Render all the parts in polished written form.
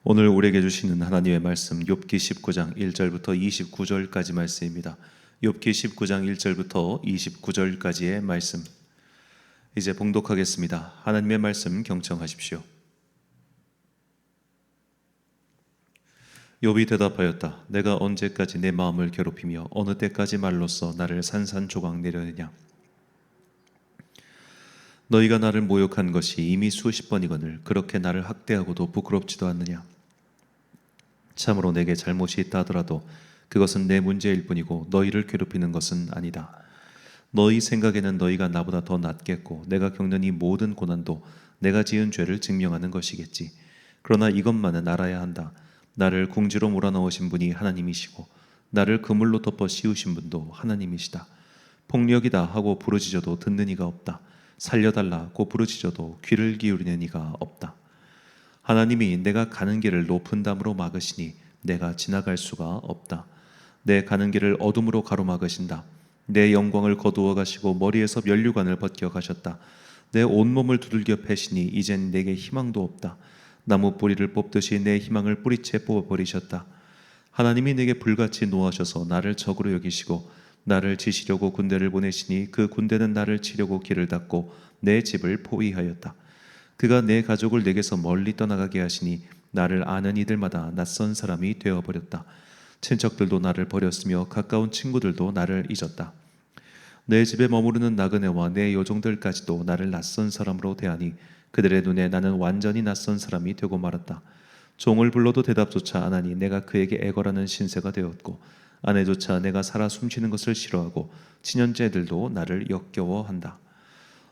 오늘 우리에게 주시는 하나님의 말씀 욥기 19장 1절부터 29절까지 말씀입니다. 욥기 19장 1절부터 29절까지의 말씀 이제 봉독하겠습니다. 하나님의 말씀 경청하십시오. 욥이 대답하였다. 내가 언제까지 내 마음을 괴롭히며 어느 때까지 말로써 나를 산산조각 내려느냐. 너희가 나를 모욕한 것이 이미 수십 번이거늘 그렇게 나를 학대하고도 부끄럽지도 않느냐. 참으로 내게 잘못이 있다 하더라도 그것은 내 문제일 뿐이고 너희를 괴롭히는 것은 아니다. 너희 생각에는 너희가 나보다 더 낫겠고 내가 겪는 이 모든 고난도 내가 지은 죄를 증명하는 것이겠지. 그러나 이것만은 알아야 한다. 나를 궁지로 몰아넣으신 분이 하나님이시고 나를 그물로 덮어 씌우신 분도 하나님이시다. 폭력이다 하고 부르짖어도 듣는 이가 없다. 살려달라고 부르짖어도 귀를 기울이는 이가 없다. 하나님이 내가 가는 길을 높은 담으로 막으시니 내가 지나갈 수가 없다. 내 가는 길을 어둠으로 가로막으신다. 내 영광을 거두어 가시고 머리에서 면류관을 벗겨 가셨다. 내 온몸을 두들겨 패시니 이젠 내게 희망도 없다. 나무 뿌리를 뽑듯이 내 희망을 뿌리채 뽑아버리셨다. 하나님이 내게 불같이 노하셔서 나를 적으로 여기시고 나를 치시려고 군대를 보내시니 그 군대는 나를 치려고 길을 닫고 내 집을 포위하였다. 그가 내 가족을 내게서 멀리 떠나가게 하시니 나를 아는 이들마다 낯선 사람이 되어버렸다. 친척들도 나를 버렸으며 가까운 친구들도 나를 잊었다. 내 집에 머무르는 나그네와 내 요종들까지도 나를 낯선 사람으로 대하니 그들의 눈에 나는 완전히 낯선 사람이 되고 말았다. 종을 불러도 대답조차 안 하니 내가 그에게 애걸하는 신세가 되었고 아내조차 내가 살아 숨쉬는 것을 싫어하고 친형제들도 나를 역겨워한다.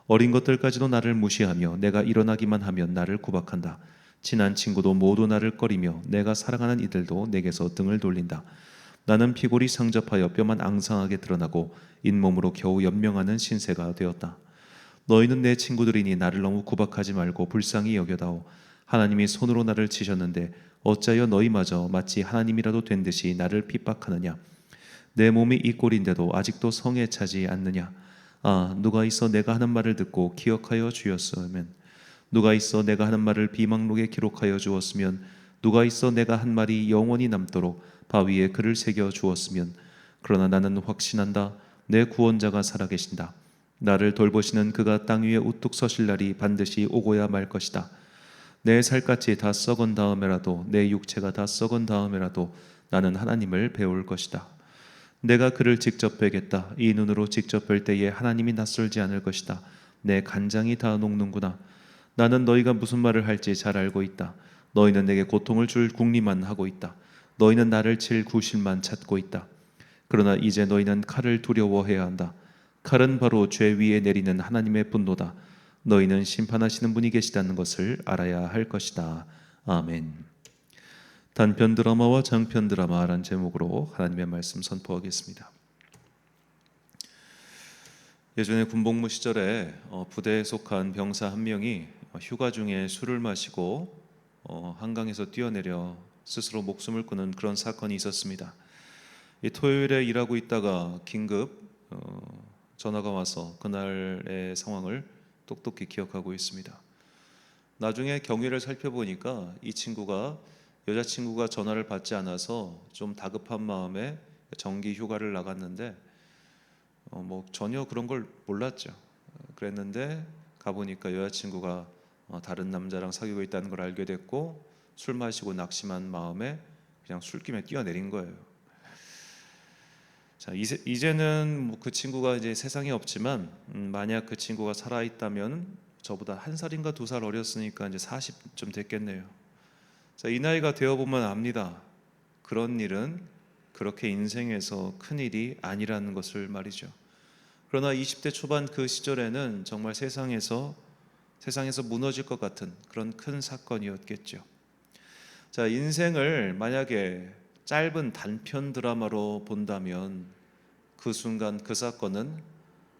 어린 것들까지도 나를 무시하며 내가 일어나기만 하면 나를 구박한다. 친한 친구도 모두 나를 꺼리며 내가 사랑하는 이들도 내게서 등을 돌린다. 나는 피골이 상접하여 뼈만 앙상하게 드러나고 잇몸으로 겨우 연명하는 신세가 되었다. 너희는 내 친구들이니 나를 너무 구박하지 말고 불쌍히 여겨다오. 하나님이 손으로 나를 치셨는데 어찌하여 너희마저 마치 하나님이라도 된 듯이 나를 핍박하느냐. 내 몸이 이 꼴인데도 아직도 성에 차지 않느냐. 누가 있어 내가 하는 말을 듣고 기억하여 주었으면, 누가 있어 내가 하는 말을 비망록에 기록하여 주었으면, 누가 있어 내가 한 말이 영원히 남도록 바위에 글을 새겨 주었으면. 그러나 나는 확신한다. 내 구원자가 살아계신다. 나를 돌보시는 그가 땅 위에 우뚝 서실 날이 반드시 오고야 말 것이다. 내 살갗이 다 썩은 다음에라도, 내 육체가 다 썩은 다음에라도 나는 하나님을 배울 것이다. 내가 그를 직접 뵈겠다. 이 눈으로 직접 뵐 때에 하나님이 낯설지 않을 것이다. 내 간장이 다 녹는구나. 나는 너희가 무슨 말을 할지 잘 알고 있다. 너희는 내게 고통을 줄 궁리만 하고 있다. 너희는 나를 칠 구실만 찾고 있다. 그러나 이제 너희는 칼을 두려워해야 한다. 칼은 바로 죄 위에 내리는 하나님의 분노다. 너희는 심판하시는 분이 계시다는 것을 알아야 할 것이다. 아멘. 단편 드라마와 장편 드라마라는 제목으로 하나님의 말씀 선포하겠습니다. 예전에 군복무 시절에 부대에 속한 병사 한 명이 휴가 중에 술을 마시고 한강에서 뛰어내려 스스로 목숨을 끊은 그런 사건이 있었습니다. 이 토요일에 일하고 있다가 긴급 전화가 와서 그날의 상황을 똑똑히 기억하고 있습니다. 나중에 경위를 살펴보니까 이 친구가 여자친구가 전화를 받지 않아서 좀 다급한 마음에 정기 휴가를 나갔는데 전혀 그런 걸 몰랐죠. 그랬는데 가보니까 여자친구가 다른 남자랑 사귀고 있다는 걸 알게 됐고 술 마시고 낙심한 마음에 그냥 술김에 뛰어내린 거예요. 자, 이제는 그 친구가 이제 세상에 없지만 만약 그 친구가 살아 있다면 저보다 한 살인가 두 살 어렸으니까 이제 40쯤 됐겠네요. 자, 이 나이가 되어 보면 압니다. 그런 일은 그렇게 인생에서 큰 일이 아니라는 것을 말이죠. 그러나 20대 초반 그 시절에는 정말 세상에서 무너질 것 같은 그런 큰 사건이었겠죠. 자, 인생을 만약에 짧은 단편 드라마로 본다면 그 순간 그 사건은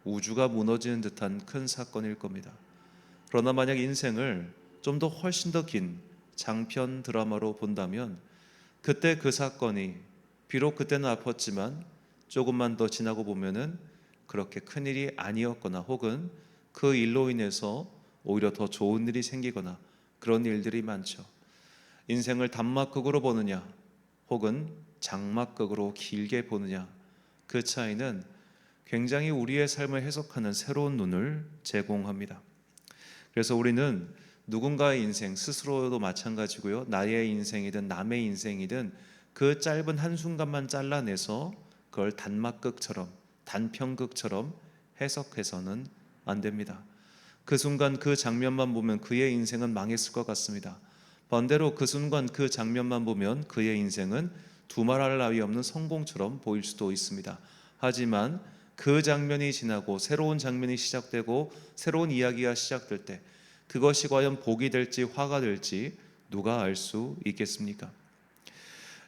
우주가 무너지는 듯한 큰 사건일 겁니다. 그러나 만약 인생을 좀 더 훨씬 더 긴 장편 드라마로 본다면 그때 그 사건이 비록 그때는 아팠지만 조금만 더 지나고 보면은 그렇게 큰 일이 아니었거나 혹은 그 일로 인해서 오히려 더 좋은 일이 생기거나 그런 일들이 많죠. 인생을 단막극으로 보느냐 혹은 장막극으로 길게 보느냐, 그 차이는 굉장히 우리의 삶을 해석하는 새로운 눈을 제공합니다. 그래서 우리는 누군가의 인생, 스스로도 마찬가지고요, 나의 인생이든 남의 인생이든 그 짧은 한순간만 잘라내서 그걸 단막극처럼, 단편극처럼 해석해서는 안 됩니다. 그 순간 그 장면만 보면 그의 인생은 망했을 것 같습니다. 반대로 그 순간 그 장면만 보면 그의 인생은 두말할 나위 없는 성공처럼 보일 수도 있습니다. 하지만 그 장면이 지나고 새로운 장면이 시작되고 새로운 이야기가 시작될 때 그것이 과연 복이 될지 화가 될지 누가 알 수 있겠습니까?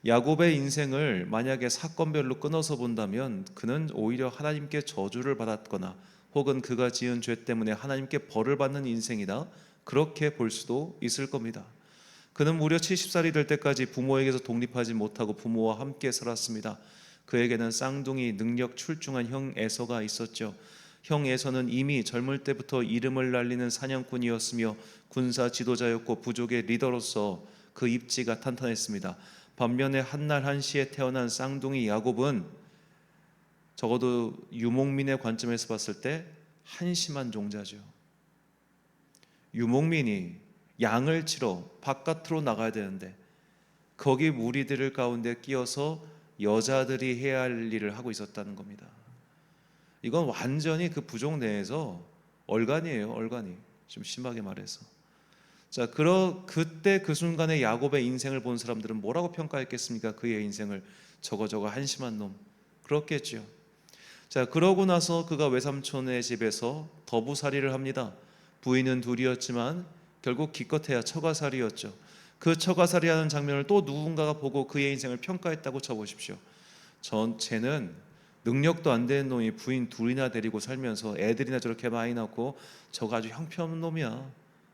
야곱의 인생을 만약에 사건별로 끊어서 본다면 그는 오히려 하나님께 저주를 받았거나 혹은 그가 지은 죄 때문에 하나님께 벌을 받는 인생이다, 그렇게 볼 수도 있을 겁니다. 그는 무려 70살이 될 때까지 부모에게서 독립하지 못하고 부모와 함께 살았습니다. 그에게는 쌍둥이 능력 출중한 형 에서가 있었죠. 형 에서는 이미 젊을 때부터 이름을 날리는 사냥꾼이었으며 군사 지도자였고 부족의 리더로서 그 입지가 탄탄했습니다. 반면에 한날 한시에 태어난 쌍둥이 야곱은 적어도 유목민의 관점에서 봤을 때 한심한 종자죠. 유목민이 양을 치러 바깥으로 나가야 되는데 거기 무리들 가운데 끼어서 여자들이 해야 할 일을 하고 있었다는 겁니다. 이건 완전히 그 부족 내에서 얼간이에요. 얼간이, 좀 심하게 말해서. 자, 그때 그 순간에 야곱의 인생을 본 사람들은 뭐라고 평가했겠습니까? 그의 인생을 저거 한심한 놈, 그렇겠죠. 자, 그러고 나서 그가 외삼촌의 집에서 더부살이를 합니다. 부인은 둘이었지만 결국 기껏해야 처가살이였죠. 그 처가살이하는 장면을 또 누군가가 보고 그의 인생을 평가했다고 쳐보십시오. 쟤는 능력도 안 되는 놈이 부인 둘이나 데리고 살면서 애들이나 저렇게 많이 낳고 저거 아주 형편없는 놈이야,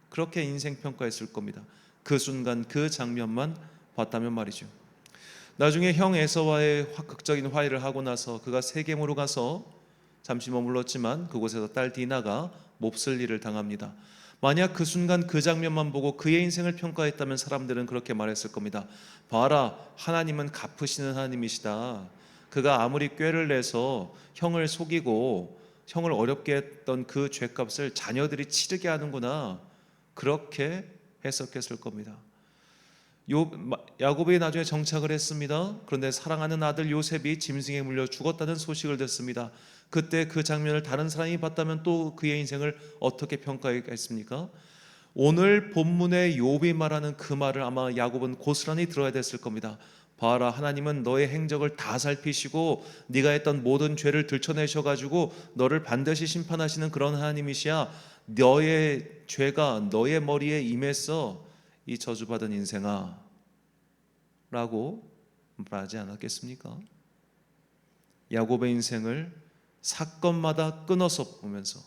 그렇게 인생 평가했을 겁니다. 그 순간 그 장면만 봤다면 말이죠. 나중에 형 에서와의 극적인 화해를 하고 나서 그가 세겜으로 가서 잠시 머물렀지만 그곳에서 딸 디나가 몹쓸 일을 당합니다. 만약 그 순간 그 장면만 보고 그의 인생을 평가했다면 사람들은 그렇게 말했을 겁니다. 봐라, 하나님은 갚으시는 하나님이시다. 그가 아무리 꾀를 내서 형을 속이고 형을 어렵게 했던 그 죄값을 자녀들이 치르게 하는구나, 그렇게 해석했을 겁니다. 야곱이 나중에 정착을 했습니다. 그런데 사랑하는 아들 요셉이 짐승에 물려 죽었다는 소식을 듣습니다. 그때 그 장면을 다른 사람이 봤다면 또 그의 인생을 어떻게 평가했겠습니까? 오늘 본문의 욥이 말하는 그 말을 아마 야곱은 고스란히 들어야 됐을 겁니다. 봐라, 하나님은 너의 행적을 다 살피시고 네가 했던 모든 죄를 들춰내셔가지고 너를 반드시 심판하시는 그런 하나님이시야. 너의 죄가 너의 머리에 임했어, 이 저주받은 인생아, 라고 말하지 않았겠습니까? 야곱의 인생을 사건마다 끊어서 보면서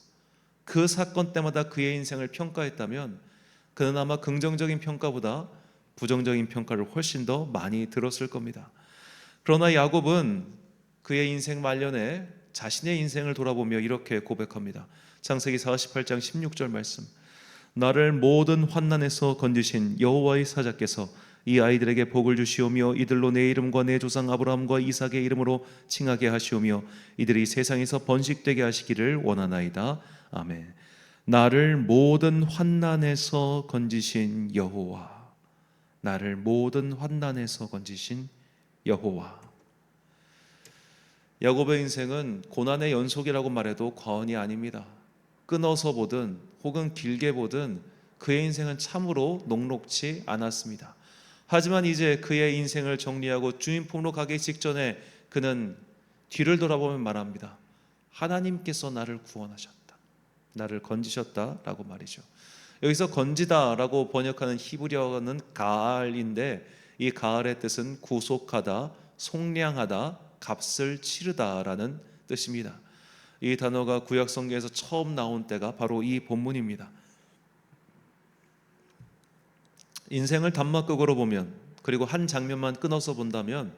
그 사건 때마다 그의 인생을 평가했다면 그는 아마 긍정적인 평가보다 부정적인 평가를 훨씬 더 많이 들었을 겁니다. 그러나 야곱은 그의 인생 말년에 자신의 인생을 돌아보며 이렇게 고백합니다. 창세기 48장 16절 말씀. 나를 모든 환난에서 건지신 여호와의 사자께서 이 아이들에게 복을 주시오며 이들로 내 이름과 내 조상 아브라함과 이삭의 이름으로 칭하게 하시오며 이들이 세상에서 번식되게 하시기를 원하나이다. 아멘. 나를 모든 환난에서 건지신 여호와, 나를 모든 환난에서 건지신 여호와. 야곱의 인생은 고난의 연속이라고 말해도 과언이 아닙니다. 끊어서 보든 혹은 길게 보든 그의 인생은 참으로 녹록지 않았습니다. 하지만 이제 그의 인생을 정리하고 주님 품으로 가기 직전에 그는 뒤를 돌아보며 말합니다. 하나님께서 나를 구원하셨다, 나를 건지셨다라고 말이죠. 여기서 건지다라고 번역하는 히브리어는 가알인데 이 가알의 뜻은 구속하다, 속량하다, 값을 치르다라는 뜻입니다. 이 단어가 구약 성경에서 처음 나온 때가 바로 이 본문입니다. 인생을 단막극으로 보면, 그리고 한 장면만 끊어서 본다면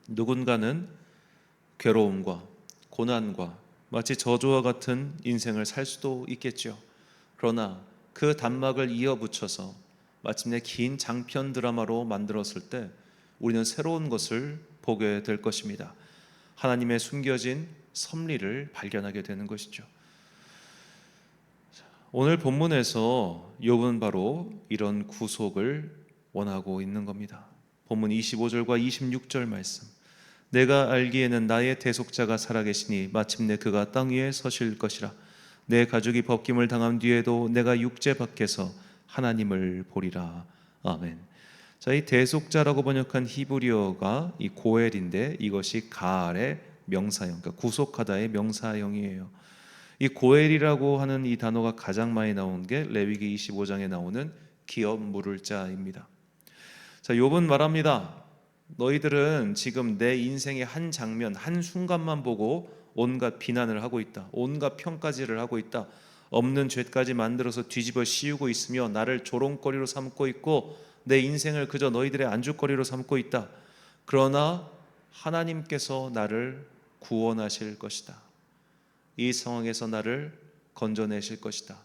누군가는 괴로움과 고난과 마치 저주와 같은 인생을 살 수도 있겠죠. 그러나 그 단막을 이어붙여서 마침내 긴 장편 드라마로 만들었을 때 우리는 새로운 것을 보게 될 것입니다. 하나님의 숨겨진 섭리를 발견하게 되는 것이죠. 오늘 본문에서 욥은 바로 이런 구속을 원하고 있는 겁니다. 본문 25절과 26절 말씀. 내가 알기에는 나의 대속자가 살아계시니 마침내 그가 땅 위에 서실 것이라. 내 가족이 벗김을 당한 뒤에도 내가 육체 밖에서 하나님을 보리라. 아멘. 자, 이 대속자라고 번역한 히브리어가 이 고엘인데 이것이 가알의 명사형, 그러니까 구속하다의 명사형이에요. 이 고엘이라고 하는 이 단어가 가장 많이 나온 게 레위기 25장에 나오는 기업 물을 자입니다. 자, 욥은 말합니다. 너희들은 지금 내 인생의 한 장면, 한 순간만 보고 온갖 비난을 하고 있다. 온갖 평가질을 하고 있다. 없는 죄까지 만들어서 뒤집어 씌우고 있으며 나를 조롱거리로 삼고 있고 내 인생을 그저 너희들의 안주거리로 삼고 있다. 그러나 하나님께서 나를 구원하실 것이다. 이 상황에서 나를 건져내실 것이다.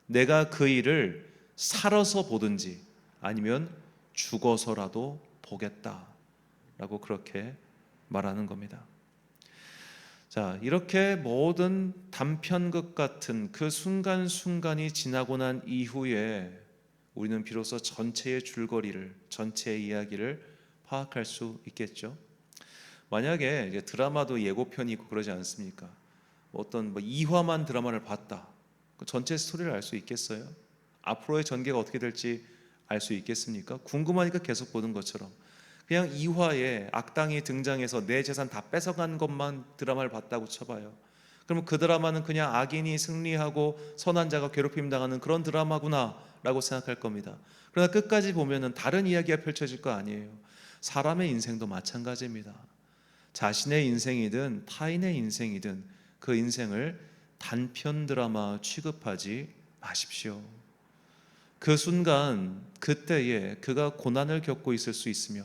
내가 그 일을 살아서 보든지 아니면 죽어서라도 보겠다 라고 그렇게 말하는 겁니다. 자, 이렇게 모든 단편극 같은 그 순간순간이 지나고 난 이후에 우리는 비로소 전체의 줄거리를, 전체의 이야기를 파악할 수 있겠죠. 만약에 이제 드라마도 예고편이 있고 그러지 않습니까? 어떤 2화만 드라마를 봤다, 그 전체 스토리를 알 수 있겠어요? 앞으로의 전개가 어떻게 될지 알 수 있겠습니까? 궁금하니까 계속 보는 것처럼 그냥 2화에 악당이 등장해서 내 재산 다 뺏어간 것만 드라마를 봤다고 쳐봐요. 그러면 그 드라마는 그냥 악인이 승리하고 선한 자가 괴롭힘 당하는 그런 드라마구나 라고 생각할 겁니다. 그러나 끝까지 보면은 다른 이야기가 펼쳐질 거 아니에요. 사람의 인생도 마찬가지입니다. 자신의 인생이든 타인의 인생이든 그 인생을 단편 드라마 취급하지 마십시오. 그 순간 그때에 그가 고난을 겪고 있을 수 있으며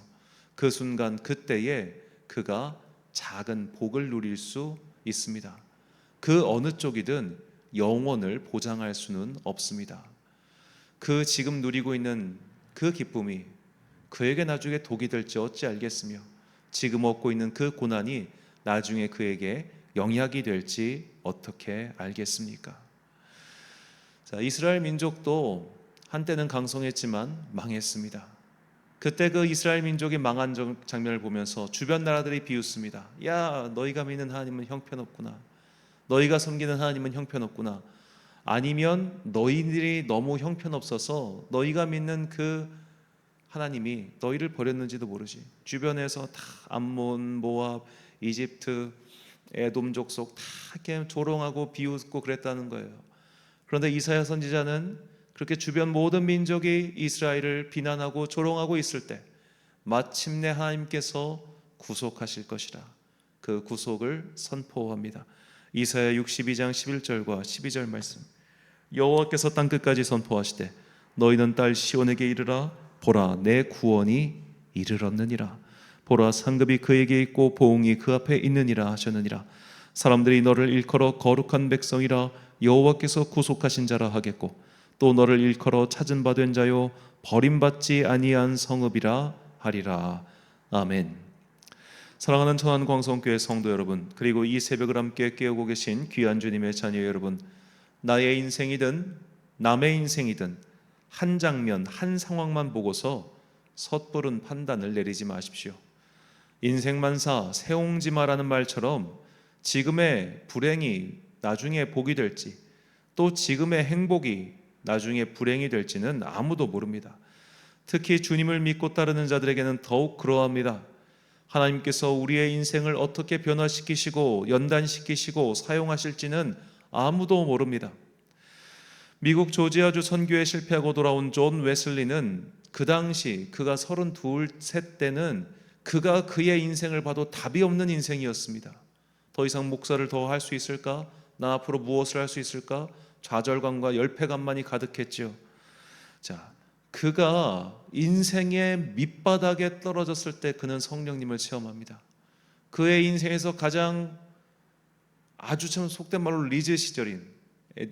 그 순간 그때에 그가 작은 복을 누릴 수 있습니다. 그 어느 쪽이든 영원을 보장할 수는 없습니다. 그 지금 누리고 있는 그 기쁨이 그에게 나중에 독이 될지 어찌 알겠으며 지금 얻고 있는 그 고난이 나중에 그에게 영향이 될지 어떻게 알겠습니까? 자, 이스라엘 민족도 한때는 강성했지만 망했습니다. 그때 그 이스라엘 민족이 망한 장면을 보면서 주변 나라들이 비웃습니다. 야, 너희가 믿는 하나님은 형편없구나. 너희가 섬기는 하나님은 형편없구나. 아니면 너희들이 너무 형편없어서 너희가 믿는 그 하나님이 너희를 버렸는지도 모르지. 주변에서 다 암몬, 모압, 이집트, 에돔 족속 다 이렇게 조롱하고 비웃고 그랬다는 거예요. 그런데 이사야 선지자는 그렇게 주변 모든 민족이 이스라엘을 비난하고 조롱하고 있을 때 마침내 하나님께서 구속하실 것이라 그 구속을 선포합니다. 이사야 62장 11절과 12절 말씀. 여호와께서 땅끝까지 선포하시되 너희는 딸 시온에게 이르라. 보라, 내 구원이 이르렀느니라. 보라, 상급이 그에게 있고 보응이 그 앞에 있느니라 하셨느니라. 사람들이 너를 일컬어 거룩한 백성이라 여호와께서 구속하신 자라 하겠고 또 너를 일컬어 찾은 바 된 자요 버림받지 아니한 성읍이라 하리라. 아멘. 사랑하는 천안광성교회 성도 여러분, 그리고 이 새벽을 함께 깨우고 계신 귀한 주님의 자녀 여러분, 나의 인생이든 남의 인생이든 한 장면, 한 상황만 보고서 섣부른 판단을 내리지 마십시오. 인생만사 세옹지마라는 말처럼 지금의 불행이 나중에 복이 될지 또 지금의 행복이 나중에 불행이 될지는 아무도 모릅니다. 특히 주님을 믿고 따르는 자들에게는 더욱 그러합니다. 하나님께서 우리의 인생을 어떻게 변화시키시고 연단시키시고 사용하실지는 아무도 모릅니다. 미국 조지아주 선교에 실패하고 돌아온 존 웨슬리는 그 당시 그가 32, 3 때는 그가 그의 인생을 봐도 답이 없는 인생이었습니다. 더 이상 목사를 더 할 수 있을까? 나 앞으로 무엇을 할 수 있을까? 좌절감과 열패감만이 가득했죠. 자, 그가 인생의 밑바닥에 떨어졌을 때 그는 성령님을 체험합니다. 그의 인생에서 가장 아주 참 속된 말로 리즈 시절인,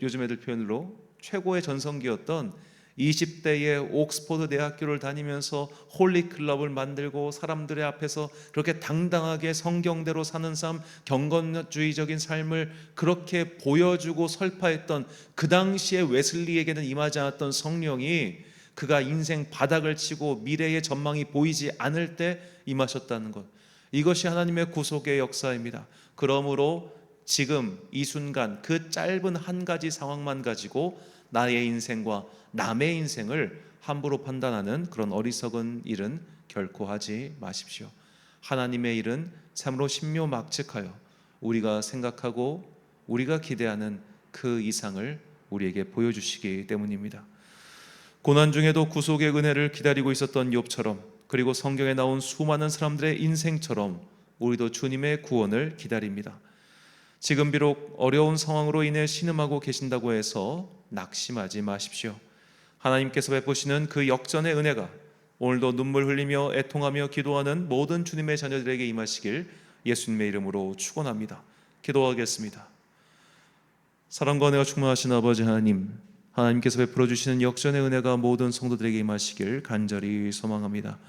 요즘 애들 표현으로 최고의 전성기였던 20대에 옥스퍼드 대학교를 다니면서 홀리클럽을 만들고 사람들의 앞에서 그렇게 당당하게 성경대로 사는 삶, 경건주의적인 삶을 그렇게 보여주고 설파했던 그 당시에 웨슬리에게는 임하지 않았던 성령이 그가 인생 바닥을 치고 미래의 전망이 보이지 않을 때 임하셨다는 것, 이것이 하나님의 구속의 역사입니다. 그러므로 지금 이 순간 그 짧은 한 가지 상황만 가지고 나의 인생과 남의 인생을 함부로 판단하는 그런 어리석은 일은 결코 하지 마십시오. 하나님의 일은 참으로 신묘막측하여 우리가 생각하고 우리가 기대하는 그 이상을 우리에게 보여주시기 때문입니다. 고난 중에도 구속의 은혜를 기다리고 있었던 욥처럼, 그리고 성경에 나온 수많은 사람들의 인생처럼 우리도 주님의 구원을 기다립니다. 지금 비록 어려운 상황으로 인해 신음하고 계신다고 해서 낙심하지 마십시오. 하나님께서 베푸시는 그 역전의 은혜가 오늘도 눈물 흘리며 애통하며 기도하는 모든 주님의 자녀들에게 임하시길 예수님의 이름으로 축원합니다. 기도하겠습니다. 사랑과 은혜가 충만하신 아버지 하나님, 하나님께서 베풀어 주시는 역전의 은혜가 모든 성도들에게 임하시길 간절히 소망합니다.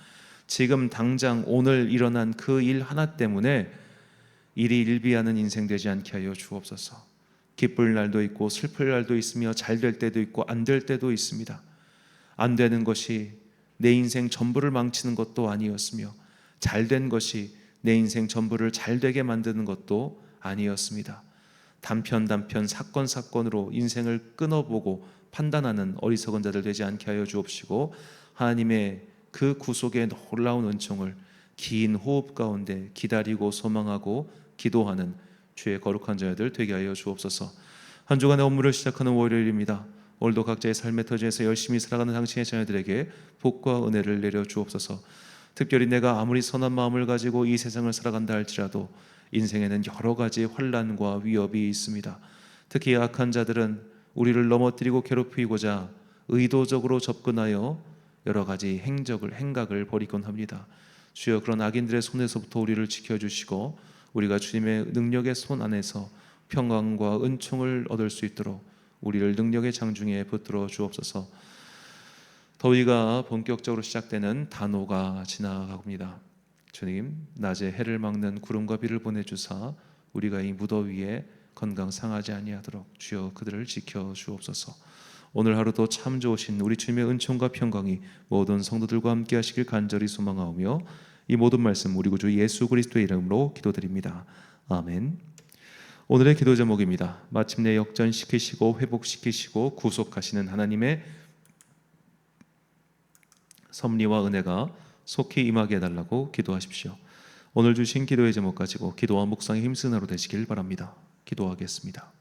지금 당장 오늘 일어난 그 일 하나 때문에 일이 일비하는 인생 되지 않게 하여 주옵소서. 기쁠 날도 있고 슬플 날도 있으며 잘 될 때도 있고 안 될 때도 있습니다. 안 되는 것이 내 인생 전부를 망치는 것도 아니었으며 잘 된 것이 내 인생 전부를 잘 되게 만드는 것도 아니었습니다. 단편 사건으로 인생을 끊어보고 판단하는 어리석은 자들 되지 않게 하여 주옵시고, 하나님의 그 구속의 놀라운 은총을 긴 호흡 가운데 기다리고 소망하고 기도하는 주의 거룩한 자녀들 되게 하여 주옵소서. 한 주간의 업무를 시작하는 월요일입니다. 오늘도 각자의 삶의 터지에서 열심히 살아가는 당신의 자녀들에게 복과 은혜를 내려 주옵소서. 특별히 내가 아무리 선한 마음을 가지고 이 세상을 살아간다 할지라도 인생에는 여러 가지 환난과 위협이 있습니다. 특히 악한 자들은 우리를 넘어뜨리고 괴롭히고자 의도적으로 접근하여 여러 가지 행각을 벌이곤 합니다. 주여, 그런 악인들의 손에서부터 우리를 지켜주시고 우리가 주님의 능력의 손 안에서 평강과 은총을 얻을 수 있도록 우리를 능력의 장중에 붙들어 주옵소서. 더위가 본격적으로 시작되는 단오가 지나갑니다. 주님, 낮에 해를 막는 구름과 비를 보내주사 우리가 이 무더위에 건강 상하지 아니하도록 주여 그들을 지켜 주옵소서. 오늘 하루도 참 좋으신 우리 주님의 은총과 평강이 모든 성도들과 함께 하시길 간절히 소망하오며, 이 모든 말씀 우리 구주 예수 그리스도의 이름으로 기도드립니다. 아멘. 오늘의 기도 제목입니다. 마침내 역전시키시고 회복시키시고 구속하시는 하나님의 섭리와 은혜가 속히 임하게 해달라고 기도하십시오. 오늘 주신 기도의 제목 가지고 기도와 묵상에 힘쓰는 하루 되시길 바랍니다. 기도하겠습니다.